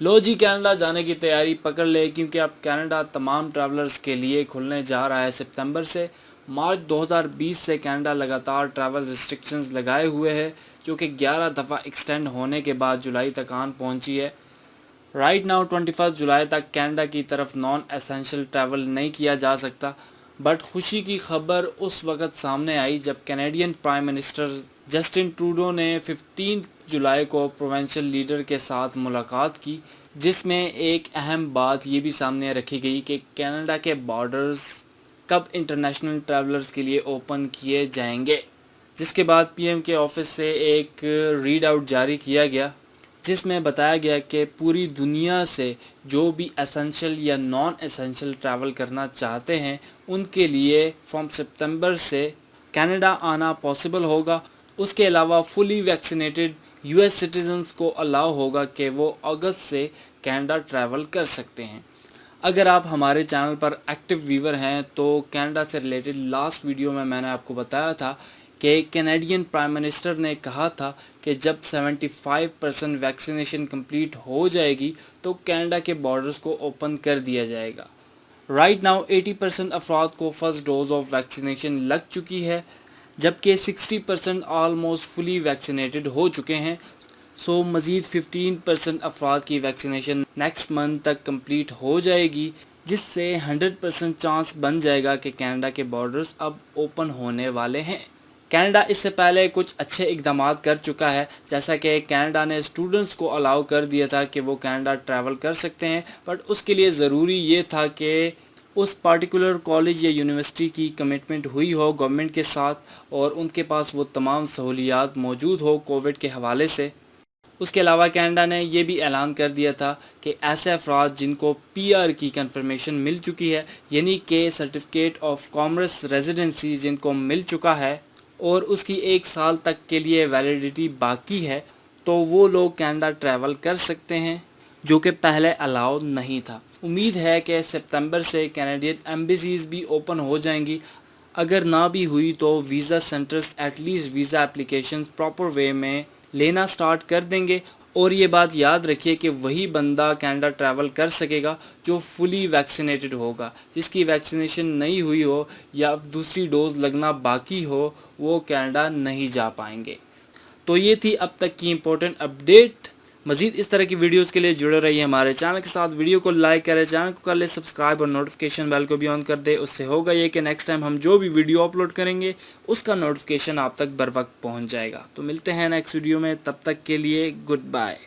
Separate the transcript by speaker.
Speaker 1: लो जी, Canada जाने की तैयारी पकड़ ले, क्योंकि अब कनाडा तमाम ट्रैवलर्स के लिए खुलने जा रहा है सितंबर से। मार्च 2020 से कनाडा लगातार ट्रैवल रिस्ट्रिक्शंस लगाए हुए है, जो कि 11 दफ़ा एक्सटेंड होने के बाद जुलाई तक आन पहुंची है। राइट नाउ 21 जुलाई तक कनाडा की तरफ नॉन एसेंशियल ट्रैवल नहीं किया जा सकता। बट खुशी की खबर उस वक़्त सामने आई जब Canadian prime minister Justin Trudeau ने 15 जुलाई को प्रोविंशियल लीडर के साथ मुलाकात की, जिसमें एक अहम बात ये भी सामने रखी गई कि कनाडा के बॉर्डर्स कब इंटरनेशनल ट्रैवलर्स के लिए ओपन किए जाएंगे। जिसके बाद पीएम के ऑफिस से एक रीड आउट जारी किया गया, जिसमें बताया गया कि पूरी दुनिया से जो भी एसेंशियल या नॉन एसेंशियल ट्रैवल करना चाहते हैं उनके लिए फ्रॉम सितंबर से कनाडा आना पॉसिबल होगा। उसके अलावा फुली वैक्सीनेटेड यूएस सिटीजन्स को अलाउ होगा कि वो अगस्त से कनाडा ट्रैवल कर सकते हैं। अगर आप हमारे चैनल पर एक्टिव व्यूवर हैं तो कनाडा से रिलेटेड लास्ट वीडियो में मैंने आपको बताया था कि कैनेडियन प्राइम मिनिस्टर ने कहा था कि जब 75% वैक्सीनेशन कंप्लीट हो जाएगी तो कनाडा के बॉर्डर्स को ओपन कर दिया जाएगा। राइट नाउ 80% अफराद को फर्स्ट डोज ऑफ वैक्सीनेशन लग चुकी है, जबकि 60% ऑलमोस्ट फुली वैक्सीनेटेड हो चुके हैं। सो मज़ीद 15% अफराद की वैक्सीनेशन नेक्स्ट मंथ तक कंप्लीट हो जाएगी, जिससे 100% चांस बन जाएगा कि कनाडा के बॉर्डर्स अब ओपन होने वाले हैं। कनाडा इससे पहले कुछ अच्छे इकदाम कर चुका है, जैसा कि कनाडा ने स्टूडेंट्स को अलाउ कर दिया था कि वो कनाडा ट्रैवल कर सकते हैं, बट उसके लिए ज़रूरी ये था कि उस पार्टिकुलर कॉलेज या यूनिवर्सिटी की कमिटमेंट हुई हो गवर्नमेंट के साथ और उनके पास वो तमाम सहूलियात मौजूद हो कोविड के हवाले से। उसके अलावा कनाडा ने यह भी ऐलान कर दिया था कि ऐसे अफराद जिनको पीआर की कंफर्मेशन मिल चुकी है, यानी कि सर्टिफिकेट ऑफ कॉमर्स रेजिडेंसी जिनको मिल चुका है और उसकी 1 साल तक के लिए वैलिडिटी बाकी है, तो वो लोग कनाडा ट्रैवल कर सकते हैं, जो कि पहले अलाउ नहीं था। उम्मीद है कि सितंबर से कैनेडियन एम्बेसीज भी ओपन हो जाएंगी। अगर ना भी हुई तो visa centres at least visa application proper way में लेना स्टार्ट कर देंगे। और ये बात याद रखिए कि वही बंदा कनाडा ट्रैवल कर सकेगा जो फुली वैक्सीनेटेड होगा। जिसकी वैक्सीनेशन नहीं हुई हो या दूसरी डोज लगना बाकी हो, वो कनाडा नहीं जा पाएंगे। तो ये थी अब तक की इम्पोर्टेंट अपडेट। मज़ीद इस तरह की वीडियोस के लिए जुड़े रहिए हमारे चैनल के साथ। वीडियो को लाइक करें, चैनल को कर ले सब्सक्राइब और नोटिफिकेशन बेल को भी ऑन कर दे। उससे होगा ये कि नेक्स्ट टाइम हम जो भी वीडियो अपलोड करेंगे उसका नोटिफिकेशन आप तक बर वक्त पहुँच जाएगा। तो मिलते हैं नेक्स्ट वीडियो में, तब तक के लिए गुड बाय।